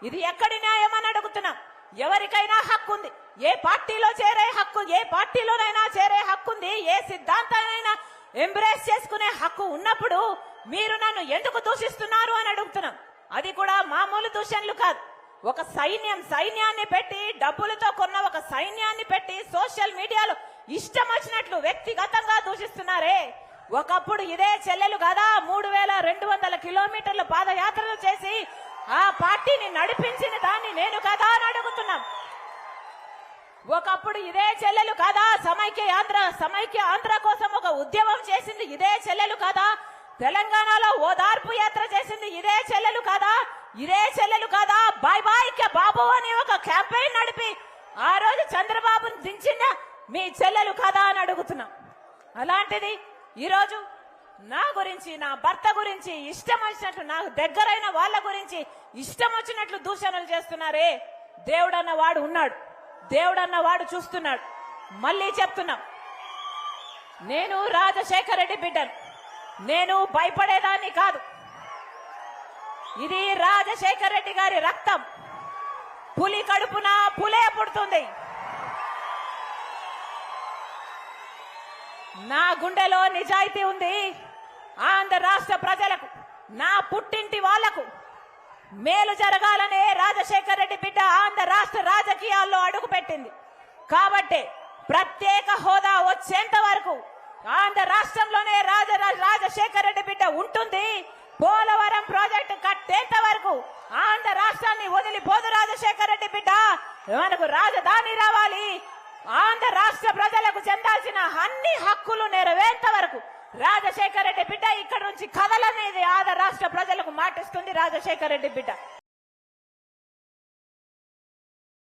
ఇది ఎక్కడి న్యాయం అని అడుగుతున్నాం. ఎవరికైనా హక్కు ఉంది, ఏ పార్టీలో చేరే హక్కు, ఏ పార్టీలోనైనా చేరే హక్కు ఉంది, ఏ సిద్ధాంతానైనా ఎంబ్రేస్ చేసుకునే హక్కు ఉన్నప్పుడు మీరు నన్ను ఎందుకు దూషిస్తున్నారు అని అడుగుతున్నాం. అది కూడా మామూలు దూషణలు కాదు. ఒక సైన్యాన్ని పెట్టి, డబ్బులతో కొన్న ఒక సైన్యాన్ని పెట్టి సోషల్ మీడియాలో ఇష్టం వచ్చినట్లు వ్యక్తిగతంగా దూషిస్తున్నారే. ఒకప్పుడు ఇదే చెల్లెలు కదా 3200 కిలోమీటర్లు పాదయాత్రలు చేసి ఆ పార్టీని నడిపించిన దాన్ని నేను కదా అని అడుగుతున్నాం. ఒకప్పుడు ఇదే చెల్లెలు కదా సమైక్య ఆంధ్ర కోసం ఒక ఉద్యమం చేసింది ఇదే చెల్లెలు కదా, తెలంగాణలో ఓదార్పు యాత్ర చేసింది ఇదే చెల్లెలు కదా, బాయ్ బాయ్ కే బాబు అని ఒక క్యాంపెయిన్ నడిపి ఆ రోజు చంద్రబాబును దించిన మీ చెల్లెలు కదా అని అడుగుతున్నాం. అలాంటిది ఈరోజు నా గురించి, నా భర్త గురించి ఇష్టం వచ్చినట్లు, నాకు దగ్గరైన వాళ్ళ గురించి ఇష్టం వచ్చినట్లు దూషణలు చేస్తున్నారే. దేవుడన్న వాడు ఉన్నాడు, దేవుడన్న వాడు చూస్తున్నాడు. మళ్ళీ చెప్తున్నాం, నేను రాజశేఖర రెడ్డి బిడ్డను, నేను భయపడేదాన్ని కాదు. ఇది రాజశేఖర రెడ్డి గారి రక్తం. పులి కడుపున పులే పుడుతుంది. నా గుండెలో నిజాయితీ ఉంది. ఆంధ్ర రాష్ట్ర ప్రజలకు, నా పుట్టింటి వాళ్లకు మేలు జరగాలనే రాజశేఖర రెడ్డి బిడ్డ ఆంధ్ర రాష్ట్ర రాజకీయాల్లో అడుగుపెట్టింది. కాబట్టి ప్రత్యేక హోదా వచ్చేంత వరకు ఆంధ్ర రాష్ట్రంలోనే రాజశేఖర రెడ్డి బిడ్డ ఉంటుంది. పోలవరం ప్రాజెక్టు కట్టేంత వరకు ఆంధ్ర రాష్ట్రాన్ని వదిలిపోదు రాజశేఖర రెడ్డి బిడ్డ. మనకు రాజధాని రావాలి. ఆంధ్ర రాష్ట్ర ప్రజలకు చెందాల్సిన అన్ని హక్కులు నెరవేర్త వరకు రాజశేఖర రెడ్డి బిడ్డ ఇక్కడ నుంచి కదలనేది ఆంధ్ర రాష్ట్ర ప్రజలకు మాటిస్తుంది రాజశేఖర రెడ్డి బిడ్డ.